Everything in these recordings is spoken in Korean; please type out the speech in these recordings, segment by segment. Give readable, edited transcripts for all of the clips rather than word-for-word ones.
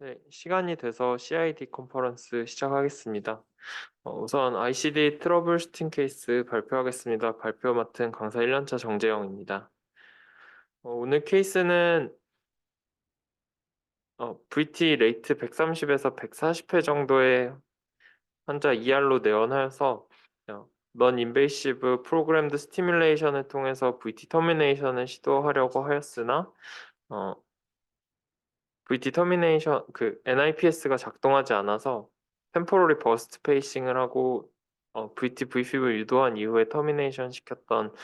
네, 시간이 돼서 CID 컨퍼런스 시작하겠습니다. 우선 ICD 트러블 슈팅 케이스 발표하겠습니다. 발표 맡은 강사 1년차 정재영입니다. 오늘 케이스는 VT 레이트 130에서 140회 정도의 환자 ER로 내원하여서 넌 인베이시브 프로그램드 스티뮬레이션을 통해서 VT 터미네이션을 시도하려고 하였으나 VT 터미네이션 NIPS가 작동하지 않아서 템포러리 버스트 페이싱을 하고 VT VFib을 유도한 이후에 터미네이션 시켰던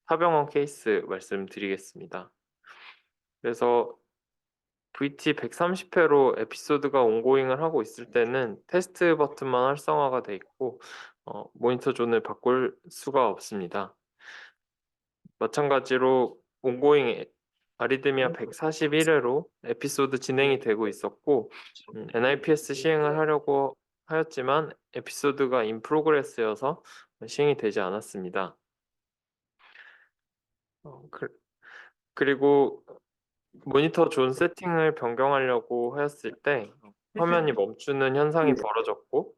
타병원 케이스 말씀드리겠습니다. 그래서 VT 130회로 에피소드가 온고잉을 하고 있을 때는 테스트 버튼만 활성화가 돼 있고 모니터 존을 바꿀 수가 없습니다. 마찬가지로 온고잉 아리드미아 141회로 에피소드 진행이 되고 있었고 NIPS 시행을 하려고 하였지만 에피소드가 인 프로그레스여서 시행이 되지 않았습니다. 그리고 모니터 존 세팅을 변경하려고 하였을 때 화면이 멈추는 현상이 벌어졌고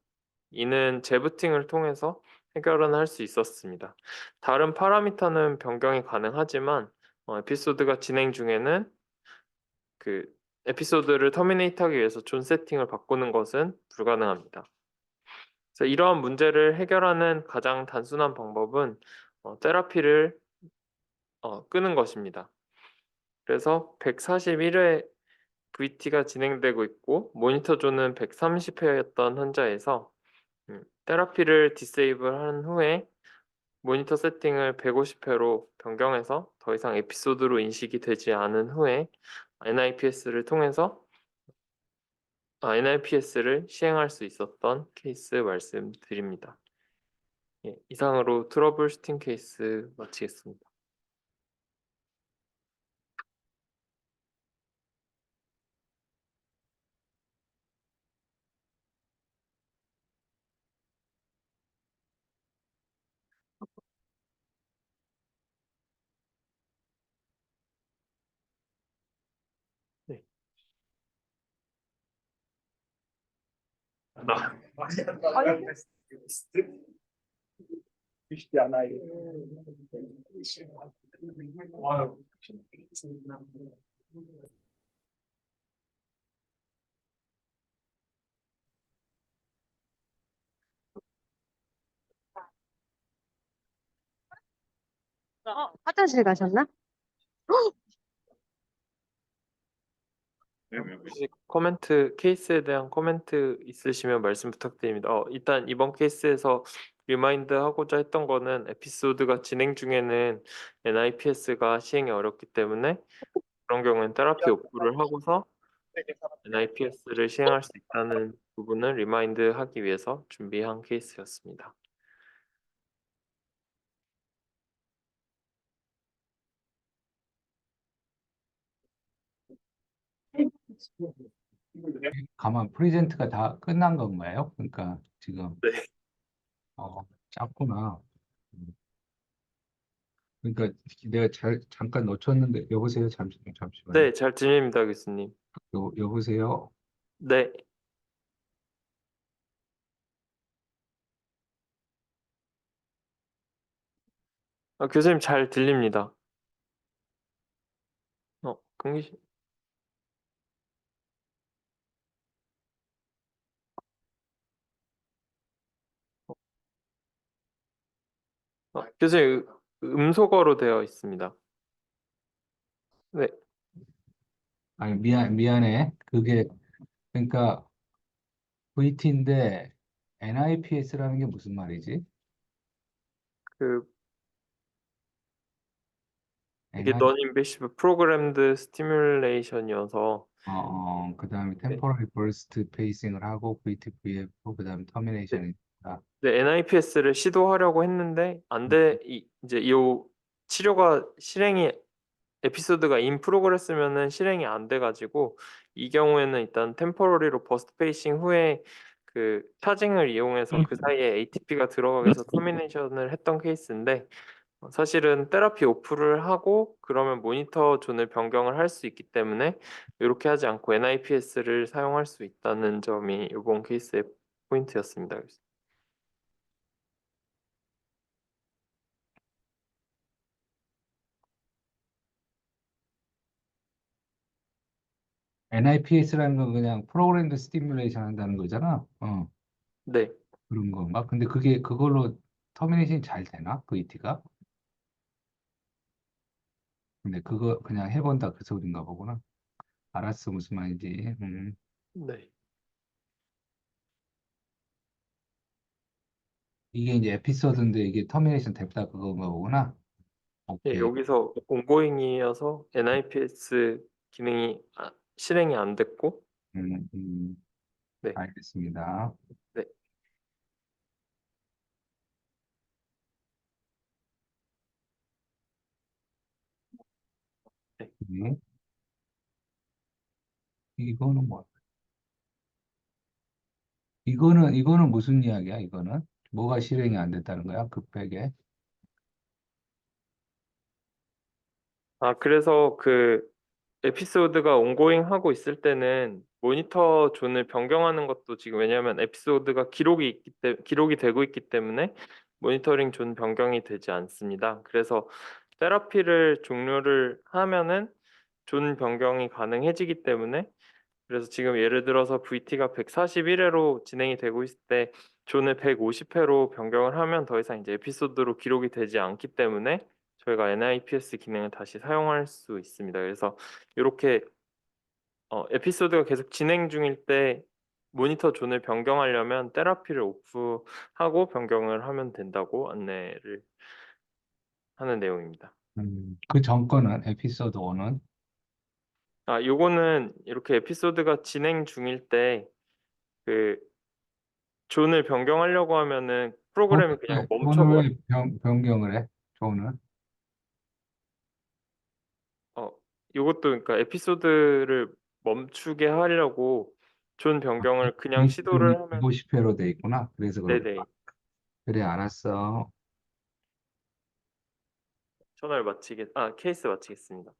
이는 재부팅을 통해서 해결은 할 수 있었습니다. 다른 파라미터는 변경이 가능하지만 에피소드가 진행 중에는 그 에피소드를 터미네이트하기 위해서 존 세팅을 바꾸는 것은 불가능합니다. 그래서 이러한 문제를 해결하는 가장 단순한 방법은 테라피를 끄는 것입니다. 그래서 141회 VT가 진행되고 있고 모니터 존은 130회였던 환자에서 테라피를 디세이블한 후에 모니터 세팅을 150회로 변경해서 더 이상 에피소드로 인식이 되지 않은 후에 NIPS를 통해서 NIPS를 시행할 수 있었던 케이스 말씀드립니다. 예, 이상으로 트러블 슈팅 케이스 마치겠습니다. 네. 화장실 가셨나? 혹시 코멘트 케이스에 대한 코멘트 있으시면 말씀 부탁드립니다. 일단 이번 케이스에서 리마인드 하고자 했던 거는 에피소드가 진행 중에는 NIPS가 시행이 어렵기 때문에 그런 경우엔 테라피 오프를 하고서 NIPS를 시행할 수 있다는 부분을 리마인드 하기 위해서 준비한 케이스였습니다. 가만 프레젠트가 다 끝난 건가요? 그러니까 지금 네. 짧구나. 그러니까 내가 잠깐 놓쳤는데 여보세요? 잠시만요. 네, 잘 들립니다, 교수님. 여보세요? 네. 교수님 잘 들립니다. 강기시. 교수님 음소거로 되어 있습니다. 네. 아니 미안해. 그게 그러니까 VT인데 NIPS라는 게 무슨 말이지? 그 이게 NI non invasive programmed stimulation이어서 그다음에 네. temporary burst pacing을 하고 VT, VF 그다음에 termination이 있다. 네, NIPS를 시도하려고 했는데 이제 이 치료가 실행이 에피소드가 인 프로그레스면은 실행이 안 돼가지고 이 경우에는 일단 템포러리로 버스트 페이싱 후에 차징을 이용해서 그 사이에 ATP가 들어가게 해서 터미네이션을 했던 케이스인데 사실은 테라피 오프를 하고 그러면 모니터 존을 변경을 할 수 있기 때문에 이렇게 하지 않고 NIPS를 사용할 수 있다는 점이 이번 케이스의 포인트였습니다. NIPS라는 건 그냥 프로그램드 스티뮬레이션 한다는 거잖아. 네, 그런 건가? 근데 그걸로 터미네이션이 잘 되나? VT가? 근데 그거 그냥 해본다 그 소린가 보구나. 알았어, 무슨 말인지. 네. 이게 이제 에피소드인데 이게 터미네이션 됐다 그건가 보구나. 예, 오케이. 여기서 온고잉이어서 NIPS 기능이 실행이 안 됐고, 음, 음, 네, 알겠습니다. 네, 네. 네. 이거는 뭐? 이거는 무슨 이야기야? 이거는 뭐가 실행이 안 됐다는 거야? 급하게. 그래서 그 에피소드가 온고잉 하고 있을 때는 모니터 존을 변경하는 것도 지금 왜냐하면 에피소드가 기록이 되고 있기 때문에 모니터링 존 변경이 되지 않습니다. 그래서 테라피를 종료를 하면은 존 변경이 가능해지기 때문에 그래서 지금 예를 들어서 VT가 141회로 진행이 되고 있을 때 존을 150회로 변경을 하면 더 이상 이제 에피소드로 기록이 되지 않기 때문에 저희가 NIPS 기능을 다시 사용할 수 있습니다. 그래서 이렇게 에피소드가 계속 진행 중일 때 모니터 존을 변경하려면 테라피를 오프하고 변경을 하면 된다고 안내를 하는 내용입니다. 그 전거는 에피소드 1은 요거는 이렇게 에피소드가 진행 중일 때 그 존을 변경하려고 하면은 프로그램이 그냥 존을 멈춰버려. 왜 변경을 해? 존을? 어, 요것도 그러니까 에피소드를 멈추게 하려고 존 변경을 그냥 시도를 하면 150회로 돼 있구나. 그래서 그렇구나. 네네. 그래, 알았어. 케이스 마치겠습니다.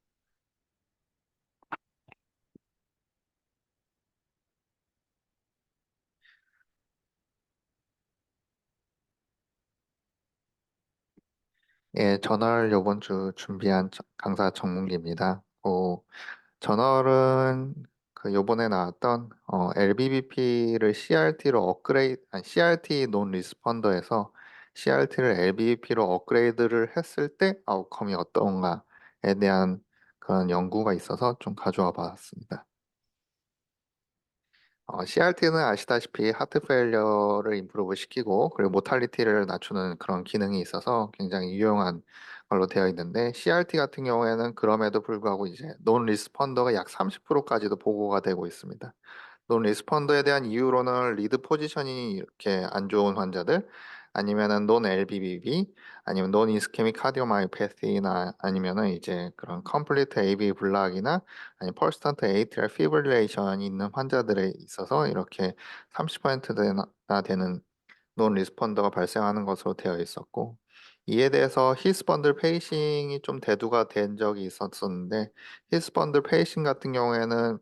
예, 저널 요번 주 준비한 강사 전문기입니다. 저널은 그 요번에 나왔던 LBBP를 CRT로 CRT 논 리스펀더에서 CRT를 LBBP로 업그레이드를 했을 때 아웃컴이 어떤가에 대한 그런 연구가 있어서 좀 가져와 봤습니다. CRT는 아시다시피 하트 페일러를 임프루브 시키고 그리고 모탈리티를 낮추는 그런 기능이 있어서 굉장히 유용한 걸로 되어 있는데 CRT 같은 경우에는 그럼에도 불구하고 이제 논 리스펀더가 약 30%까지도 보고가 되고 있습니다. 논 리스펀더에 대한 이유로는 리드 포지션이 이렇게 안 좋은 환자들 아니면은 논 LBBB 아니면 논 이스케믹 카디오마이패시나 아니면은 이제 그런 컴플리트 AV 블락이나 아니 퍼스턴트 에이트리얼 피브릴레이션이 있는 환자들에 있어서 이렇게 30%나 되는 논 리스펀더가 발생하는 것으로 되어 있었고 이에 대해서 히스펀들 페이싱이 좀 대두가 된 적이 있었었는데 히스펀들 페이싱 같은 경우에는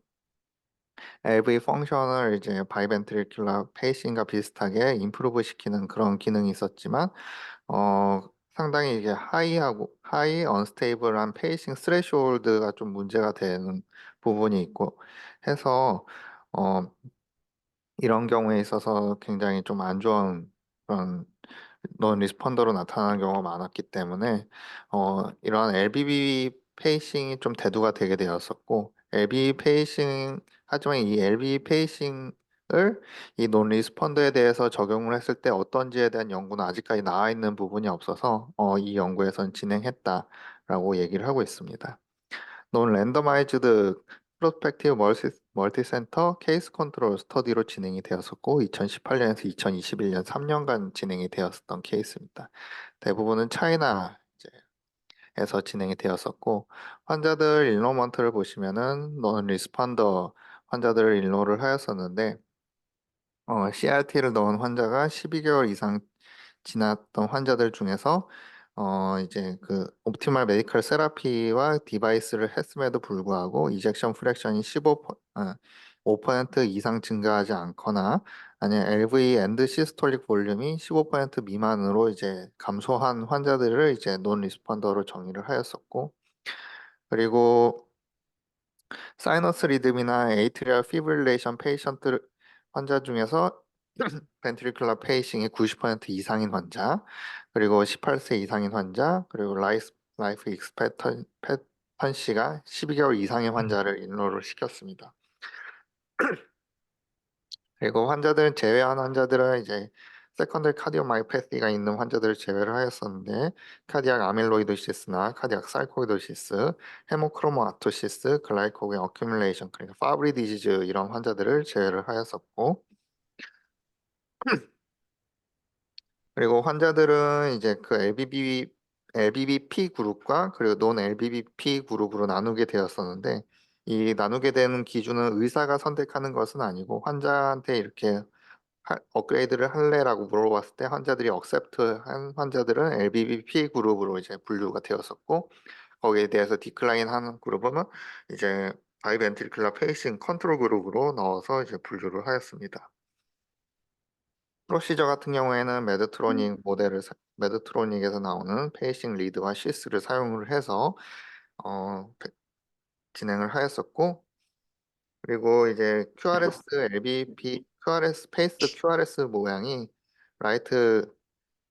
LV 펑션을 이제 바이벤트리큘러 페이싱과 비슷하게 임프루브 시키는 그런 기능이 있었지만 상당히 이게 하이 언스테이블한 페이싱 스레시홀드가 좀 문제가 되는 부분이 있고 해서 어, 이런 경우에 있어서 굉장히 좀 안 좋은 그런 논 리스펀더로 나타나는 경우가 많았기 때문에 이런 LBB 페이싱이 좀 대두가 되게 되었었고 LBB 페이싱 하지만 이 LBB 페이싱을 이 논 리스펀더에 대해서 적용을 했을 때 어떤지에 대한 연구는 아직까지 나와 있는 부분이 없어서 이 연구에선 진행했다라고 얘기를 하고 있습니다. 논 랜더마이즈드 프로스펙티브 멀티센터 케이스 컨트롤 스터디로 진행이 되었었고 2018년에서 2021년 3년간 진행이 되었었던 케이스입니다. 대부분은 차이나에서 진행이 되었었고 환자들 인로먼트를 보시면은 논 리스펀더 환자들을 인로를 하였었는데 CRT를 넣은 환자가 12개월 이상 지났던 환자들 중에서 이제 그 옵티멀 메디컬 세라피와 디바이스를 했음에도 불구하고 이젝션 프랙션이 5% 이상 증가하지 않거나 아니면 LV 엔드 시스톨릭 볼륨이 15% 미만으로 이제 감소한 환자들을 이제 논 리스폰더로 정의를 하였었고, 그리고 사이너스 리듬이나 에이트리얼 피브릴레이션 페이션트 환자 중에서 벤트리큘러 페이싱이 90% 이상인 환자, 그리고 18세 이상인 환자, 그리고 라이프 익스펙턴시가 12개월 이상의 환자를 인로를 시켰습니다. 그리고 환자들 제외한 환자들은 이제 세컨더리 카디오마이패티가 있는 환자들을 제외를 하였었는데, 카디악 아밀로이도시스나 카디악 사이코이도시스, 헤모크로모아토시스, 글라이코겐 어큐뮬레이션, 그러니까 파브리 디지즈 이런 환자들을 제외를 하였었고, 그리고 환자들은 이제 그 LBBP 그룹과 그리고 논 LBBP 그룹으로 나누게 되었었는데, 이 나누게 되는 기준은 의사가 선택하는 것은 아니고 환자한테 이렇게 업그레이드를 할래라고 물어봤을 때 환자들이 억셉트한 환자들은 LBBP 그룹으로 이제 분류가 되었었고, 거기에 대해서 디클라인 하는 그룹은 이제 바이벤트리큘러 페이싱 컨트롤 그룹으로 넣어서 이제 분류를 하였습니다. 프로시저 같은 경우에는 메드트로닉에서 나오는 페이싱 리드와 시스를 사용을 해서 진행을 하였었고, 그리고 이제 페이스 QRS 모양이 라이트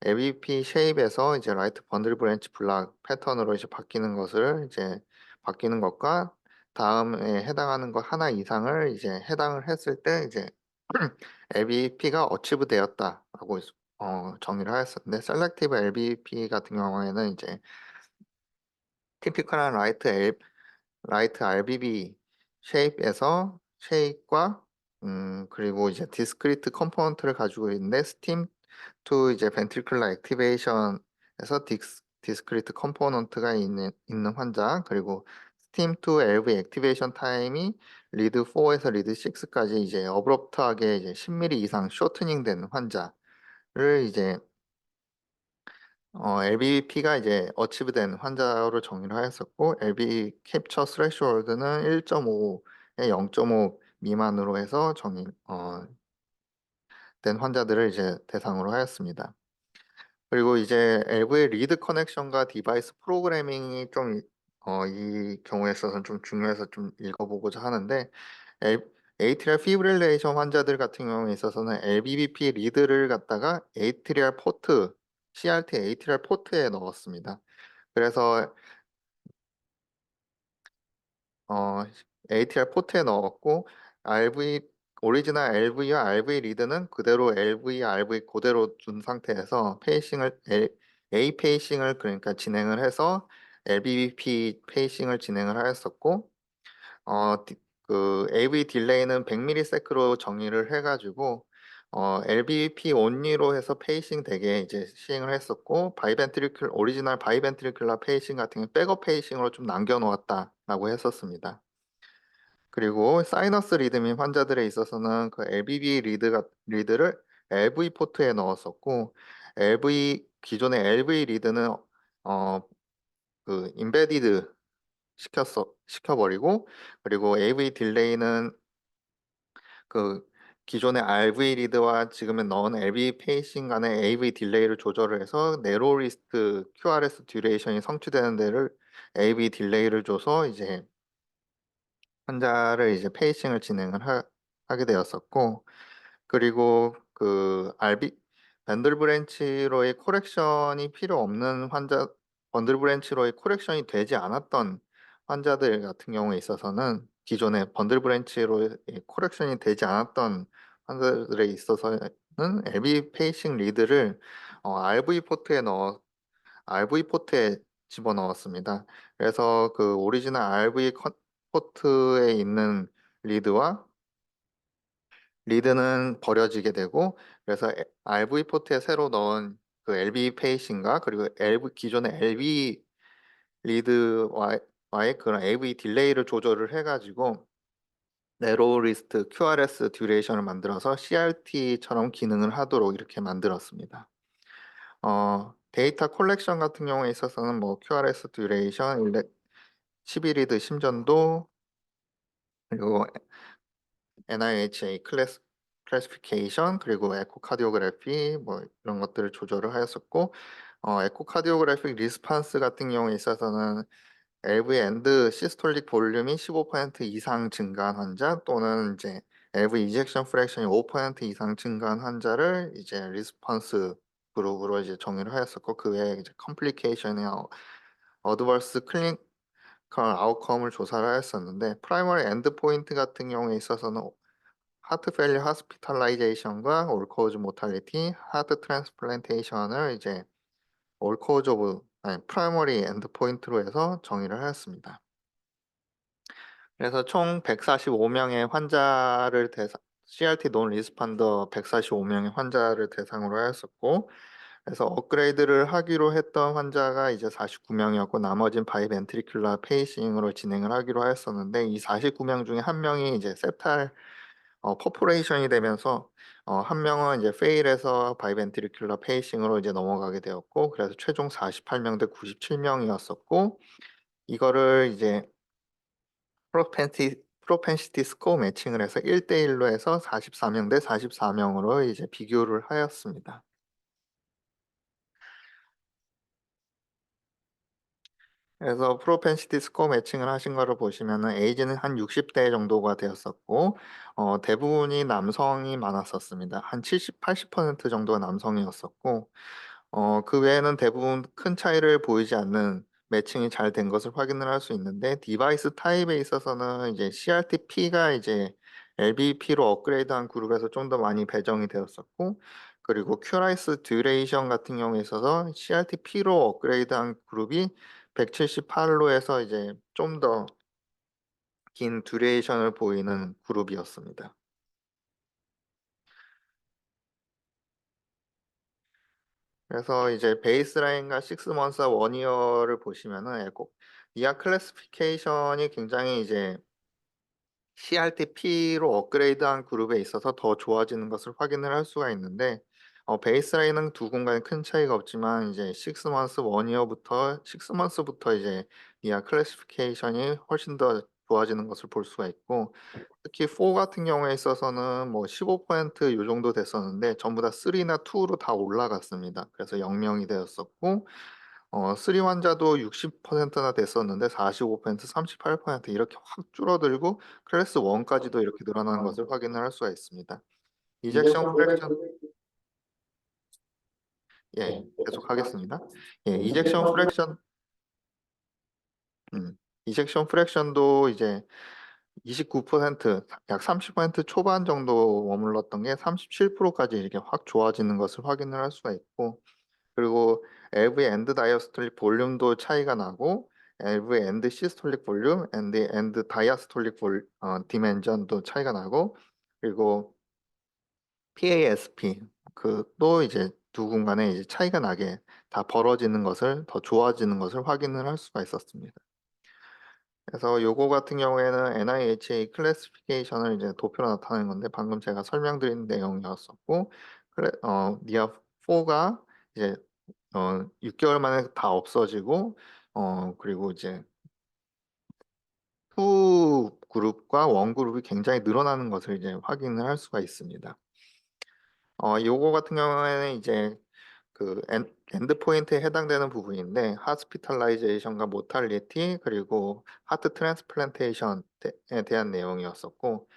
LBP 쉐입에서 이제 라이트 번들 브랜치 블락 패턴으로 이제 바뀌는 것과 다음에 해당하는 것 하나 이상을 이제 해당을 했을 때 이제 LBP가 어치브 되었다라고 정의를 하였었는데, 셀렉티브 LBP 같은 경우에는 이제 티피컬한 라이트 RBB 쉐입과 그리고 이제 디스크리트 컴포넌트를 가지고 있는데, 스팀 투 이제 벤트리큘러 액티베이션에서 디스크리트 컴포넌트가 있는 환자, 그리고 스팀 투 LV 액티베이션 타임이 리드 4에서 리드 6까지 이제 어브럽트하게 이제 10mm 이상 쇼트닝 된 환자를 이제 LBP가 이제 어치브된 환자로 정의를 하였었고, LB 캡처 스레시홀드는 1.5에 0.5 미만으로 해서 된 환자들을 이제 대상으로 하였습니다. 그리고 이제 LV 리드 커넥션과 디바이스 프로그래밍이 이 경우에 있어서는 좀 중요해서 좀 읽어보고자 하는데, 에이트리얼 피브릴레이션 환자들 같은 경우에 있어서는 LBBP 리드를 갖다가 CRT 에이트리얼 포트에 넣었습니다. 그래서 ATR 포트에 넣었고, 오리지널 LV와 RV 리드는 그대로 LV, RV 그대로 둔 상태에서 A 페이싱을 그러니까 진행을 해서 LBBP 페이싱을 진행을 하였었고, 그 AV 딜레이는 100ms로 정의를 해가지고 LBP 온리로 해서 페이싱 되게 이제 시행을 했었고, 오리지널 바이벤트리큘러 페이싱 같은 경우 백업 페이싱으로 좀 남겨놓았다라고 했었습니다. 그리고 사이너스 리듬인 환자들에 있어서는 그 LBB 리드를 LV 포트에 넣었었고, 기존의 LV 리드는 그 인베디드 시켜버리고, 그리고 AV 딜레이는 그 기존의 RV 리드와 지금의 넣은 LV 페이싱 간의 AV 딜레이를 조절을 해서 네로 리스트 QRS 듀레이션이 성취되는 데를 AV 딜레이를 줘서 이제 환자를 이제 페이싱을 하게 되었었고, 그리고 그 번들 브랜치로의 코렉션이 필요 없는 번들 브랜치로의 코렉션이 되지 않았던 환자들 같은 경우에 있어서는, 기존에 번들 브랜치로 코렉션이 되지 않았던 환자들에 있어서는 LB 페이싱 리드를 RV 포트에 집어넣었습니다. 그래서 그 오리지널 포트에 있는 리드와 리드는 버려지게 되고, 그래서 RV 포트에 새로 넣은 그 LB 페이싱과 그리고 기존의 LB 리드와의 그런 AV 딜레이를 조절을 해가지고 네로우 리스트 QRS 듀레이션을 만들어서 CRT처럼 기능을 하도록 이렇게 만들었습니다. 데이터 콜렉션 같은 경우에 있어서는 뭐 QRS 듀레이션, 11리드 심전도, 그리고 NIHA 클래시피케이션, 그리고 에코카디오그래피 뭐 이런 것들을 조절을 하였었고, 에코카디오그래픽 리스판스 같은 경우에 있어서는 LV 엔드 시스톨릭 볼륨이 15% 이상 증가한 환자, 또는 이제 LV 이젝션 프랙션이 5% 이상 증가한 환자를 이제 리스폰스 그룹으로 이제 정의를 하였었고, 그 외에 이제 컴플리케이션이나 어드버스 클리니컬 아웃컴을 조사를 하였었는데, 프라이머리 엔드 포인트 같은 경우에 있어서는 하트 페일리어 하스피탈라이제이션과 올코즈 모탈리티, 하트 트랜스플란테이션을 이제 올코즈 오브 아니 프라이머리 엔드 포인트로 해서 정의를 하였습니다. 그래서 총 145명의 환자를 CRT 논 리스판더 145명의 환자를 대상으로 하였었고, 그래서 업그레이드를 하기로 했던 환자가 이제 49명이었고, 나머진 바이벤트리큘러 페이싱으로 진행을 하기로 하였었는데, 이 49명 중에 한 명이 이제 세탈 퍼포레이션이 되면서 한 명은 이제 페일에서 바이벤트리큘러 페이싱으로 이제 넘어가게 되었고, 그래서 최종 48명 대 97명이었었고, 이거를 이제 프로펜시티 스코어 매칭을 해서 1대1로 해서 44명 대 44명으로 이제 비교를 하였습니다. 그래서 프로펜시티 스코어 매칭을 하신 거를 보시면은 에이지는 한 60대 정도가 되었었고, 대부분이 남성이 많았었습니다. 한 70, 80% 정도가 남성이었었고, 그 외에는 대부분 큰 차이를 보이지 않는 매칭이 잘 된 것을 확인을 할 수 있는데, 디바이스 타입에 있어서는 이제 CRT-P가 이제 LBP로 업그레이드한 그룹에서 좀 더 많이 배정이 되었었고, 그리고 큐라이스 듀레이션 같은 경우에 있어서 CRT-P로 업그레이드한 그룹이 178로 해서 이제 좀 더 긴 듀레이션을 보이는 그룹이었습니다. 그래서 이제 베이스라인과 6months와 1year를 보시면은 니아 클래시피케이션이 굉장히 이제 CRT-P로 업그레이드한 그룹에 있어서 더 좋아지는 것을 확인을 할 수가 있는데, 베이스라인은 두 군간에 큰 차이가 없지만 이제 6months, 1year부터 6months부터 이제 니아 클래시피케이션이 훨씬 더 좋아지는 것을 볼 수가 있고, 특히 4 같은 경우에 있어서는 뭐 15%요 정도 됐었는데 전부 다 3나 2로 다 올라갔습니다. 그래서 0명이 되었었고, 3 환자도 60%나 됐었는데 45%, 38% 이렇게 확 줄어들고 클래스 1까지도 이렇게 늘어나는 것을 확인을 할 수가 있습니다. 이젝션 프랙션, 예, 계속 하겠습니다. 예, 이젝션 프랙션도 이제 29%, 약 30% 초반 정도 머물렀던 게 37%까지 이렇게 확 좋아지는 것을 확인을 할 수가 있고, 그리고 LV 엔드 다이아스톨릭 볼륨도 차이가 나고, LV 엔드 시스톨릭 볼륨, 엔드 다이아스톨릭 디멘전도 차이가 나고, 그리고 PASP 그또 이제 두 군간에 이제 차이가 나게 다 벌어지는 것을 더 좋아지는 것을 확인을 할 수가 있었습니다. 그래서 요거 같은 경우에는 NIHA 클래시피케이션을 이제 도표로 나타내는 건데, 방금 제가 설명드린 내용이었었고, 니아 4가 이제 6개월 만에 다 없어지고, 그리고 이제 2 그룹과 1 그룹이 굉장히 늘어나는 것을 이제 확인을 할 수가 있습니다. 요거 같은 경우에는 이제 그 엔드 포인트에 해당되는 부분인데, 하스피탈라이제이션과 모탈리티, 그리고 하트 트랜스플란테이션에 대한 내용이었었고,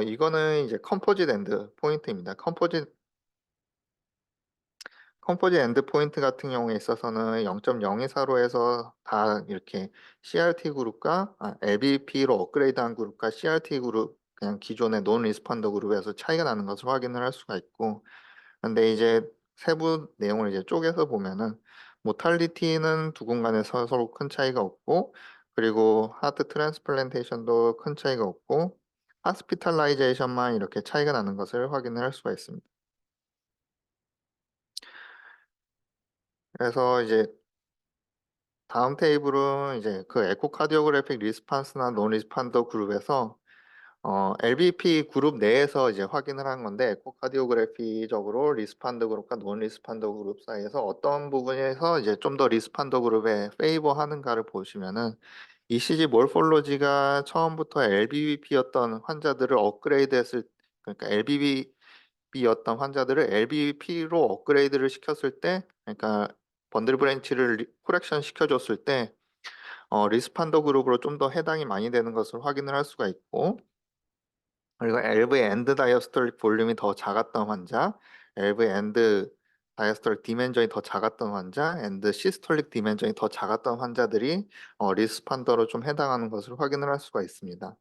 이거는 이제 컴포짓 엔드 포인트입니다. 컴포짓 엔드 포인트 같은 경우에 있어서는 0.024로 해서 다 이렇게 CRT 그룹과 LBP로 업그레이드한 그룹과 CRT 그룹, 그냥 기존의 논 리스펀더 그룹에서 차이가 나는 것을 확인을 할 수가 있고, 근데 이제 세부 내용을 이제 쪼개서 보면은 모탈리티는 두 군간에서 서로 큰 차이가 없고, 그리고 하트 트랜스플란테이션도 큰 차이가 없고, 하스피탈라이제이션만 이렇게 차이가 나는 것을 확인을 할 수가 있습니다. 그래서 이제 다음 테이블은 이제 그 에코카디오그래픽 리스판스나 논 리스판더 그룹에서 LBP 그룹 내에서 이제 확인을 한 건데 에코카디오그래피적으로 리스판더 그룹과 논 리스판더 그룹 사이에서 어떤 부분에서 이제 좀 더 리스판더 그룹에 페이버 하는가를 보시면은 ECG 몰폴로지가 처음부터 LBBP였던 환자들을 업그레이드했을 그러니까 LBBP였던 환자들을 LBBP로 업그레이드를 시켰을 때 그러니까 번들 브랜치를 코렉션 시켜줬을 때 리스판더 그룹으로 좀 더 해당이 많이 되는 것을 확인을 할 수가 있고 그리고 LV 엔드 다이어스톨릭 볼륨이 더 작았던 환자, LV 엔드 다이어스톨릭 디멘전이 더 작았던 환자, 엔드 시스톨릭 디멘전이 더 작았던 환자들이 리스판더로 좀 해당하는 것을 확인을 할 수가 있습니다.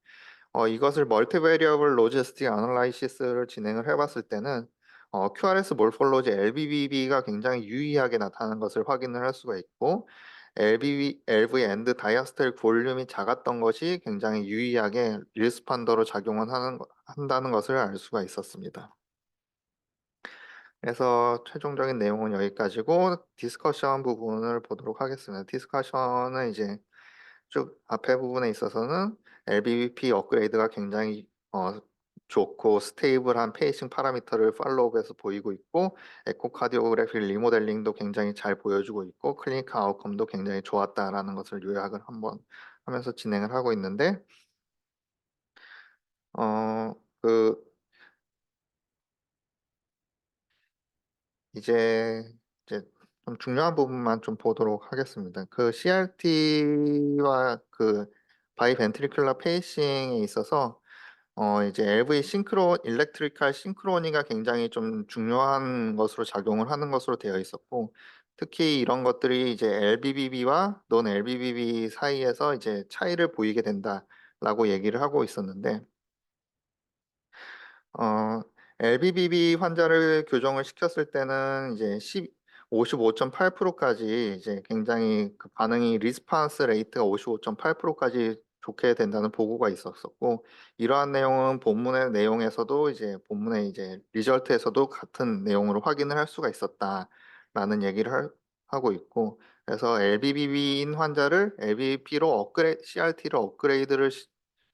이것을 멀티베리어블 로지스틱 아널라이시스를 진행을 해봤을 때는 QRS 몰폴로지 LBBB가 굉장히 유의하게 나타나는 것을 확인을 할 수가 있고 LV 엔드 다이아스톨릭 볼륨이 작았던 것이 굉장히 유의하게 리스판더로 작용을 한다는 것을 알 수가 있었습니다. 그래서 최종적인 내용은 여기까지고 디스커션 부분을 보도록 하겠습니다. 디스커션은 이제 쭉 앞에 부분에 있어서는 LBBP 업그레이드가 굉장히 좋고 스테이블한 페이싱 파라미터를 팔로우업에서 보이고 있고 에코카디오그래피 리모델링도 굉장히 잘 보여주고 있고 클리니컬 아웃컴도 굉장히 좋았다라는 것을 요약을 한번 하면서 진행을 하고 있는데 그 이제 좀 중요한 부분만 좀 보도록 하겠습니다. 그 CRT와 그 바이벤트리큘러 페이싱에 있어서 이제 LV 일렉트리컬 싱크로니가 굉장히 좀 중요한 것으로 작용을 하는 것으로 되어 있었고, 특히 이런 것들이 이제 LBBB와 논 LBBB 사이에서 이제 차이를 보이게 된다라고 얘기를 하고 있었는데, 어, LBBB 환자를 교정을 시켰을 때는 이제 55.8%까지 이제 굉장히 그 반응이 리스판스 레이트가 55.8%까지 좋게 된다는 보고가 있었었고 이러한 내용은 본문의 내용에서도 이제 본문의 이제 리절트에서도 같은 내용으로 확인을 할 수가 있었다라는 얘기를 하고 있고 그래서 LBBB인 환자를 LBBP로 CRT로 업그레이드를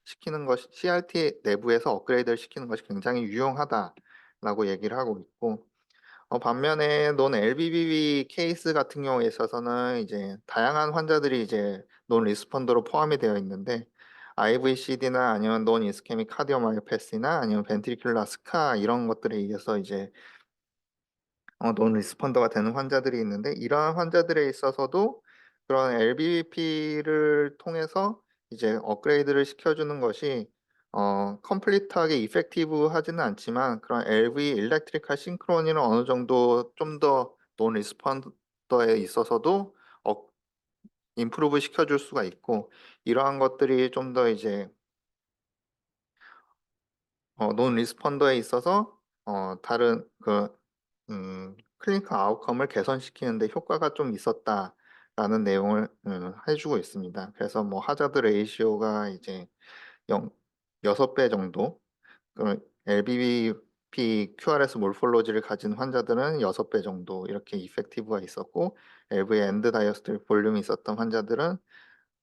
시키는 것이 CRT 내부에서 업그레이드를 시키는 것이 굉장히 유용하다라고 얘기를 하고 있고 반면에 논 LBBB 케이스 같은 경우에 있어서는 이제 다양한 환자들이 이제 논 리스폰더로 포함이 되어 있는데 IVCD나 아니면 논 이스케믹 카디오마이오패시나 아니면 벤트리큘라 스카 이런 것들에 의해서 이제 논 리스폰더가 되는 환자들이 있는데 이러한 환자들에 있어서도 그런 LBP를 통해서 이제 업그레이드를 시켜주는 것이 컴플리트하게 이펙티브 하지는 않지만 그런 LV 일렉트리컬 싱크로니는 어느 정도 좀 더 논 리스폰더에 있어서도 임프루브 시켜줄 수가 있고 이러한 것들이 좀 더 이제 논 리스폰더에 있어서 다른 클리니컬 아웃컴을 개선시키는데 효과가 좀 있었다라는 내용을 해주고 있습니다. 그래서 뭐 하자드 레이시오가 이제 6배 정도, LBBP QRS 몰폴로지를 가진 환자들은 6배 정도 이렇게 이펙티브가 있었고 LV 엔드 다이어스톨 볼륨이 있었던 환자들은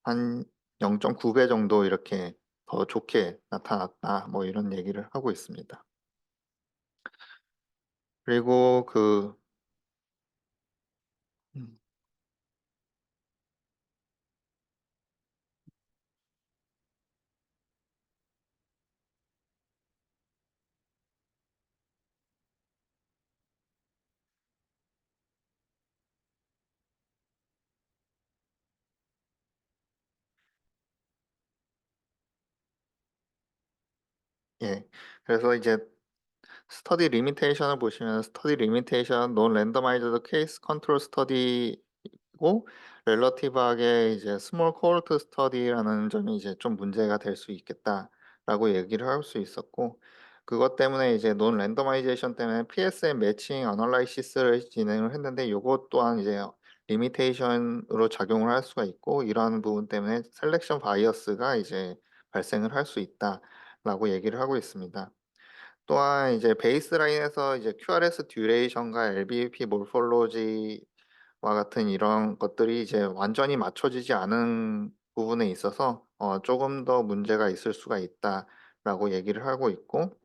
한 0.9배 정도 이렇게 더 좋게 나타났다. 뭐 이런 얘기를 하고 있습니다. 그리고 음, 예. 그래서 이제 스터디 리미테이션을 보시면 스터디 리미테이션 논 랜더마이즈드 케이스 컨트롤 스터디고 relative하게 이제 스몰 코호르트 스터디라는 점이 이제 좀 문제가 될 수 있겠다라고 얘기를 할 수 있었고 그것 때문에 이제 논 랜더마이제이션 때문에 PSM 매칭 어널라이시스를 진행을 했는데 이것 또한 이제 리미테이션으로 작용을 할 수가 있고 이러한 부분 때문에 셀렉션 바이어스가 이제 발생을 할 수 있다라고 얘기를 하고 있습니다. 또한 이제 베이스라인에서 이제 QRS 듀레이션과 LBP 몰폴로지와 같은 이런 것들이 이제 완전히 맞춰지지 않은 부분에 있어서 조금 더 문제가 있을 수가 라고 얘기를 하고 있고,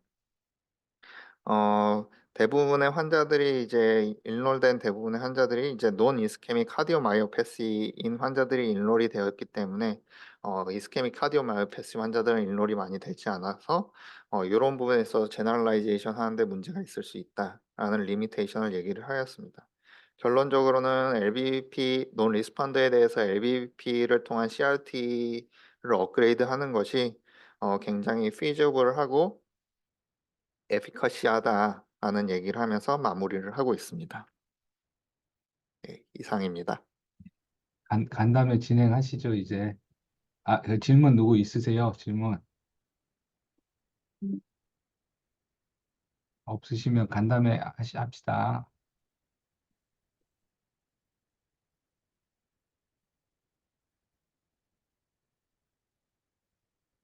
대부분의 환자들이 이제 인롤된 대부분의 환자들이 이제 논 이스케믹 카디오마이오패시인 환자들이 인롤이 되었기 때문에 이스케믹 카디오마이오패시 환자들은 인롤이 많이 되지 않아서 이런 부분에서 제너럴라이제이션 하는데 문제가 있을 수 있다라는 리미테이션을 얘기를 하였습니다. 결론적으로는 LBP 논 리스펀더에 대해서 LBP를 통한 CRT를 업그레이드하는 것이 굉장히 feasible하고 에피커시하다라는 얘기를 하면서 마무리를 하고 있습니다. 네, 이상입니다. 간담회 진행하시죠, 이제. 그 질문 누구 있으세요? 질문. 없으시면 간담회 합시다.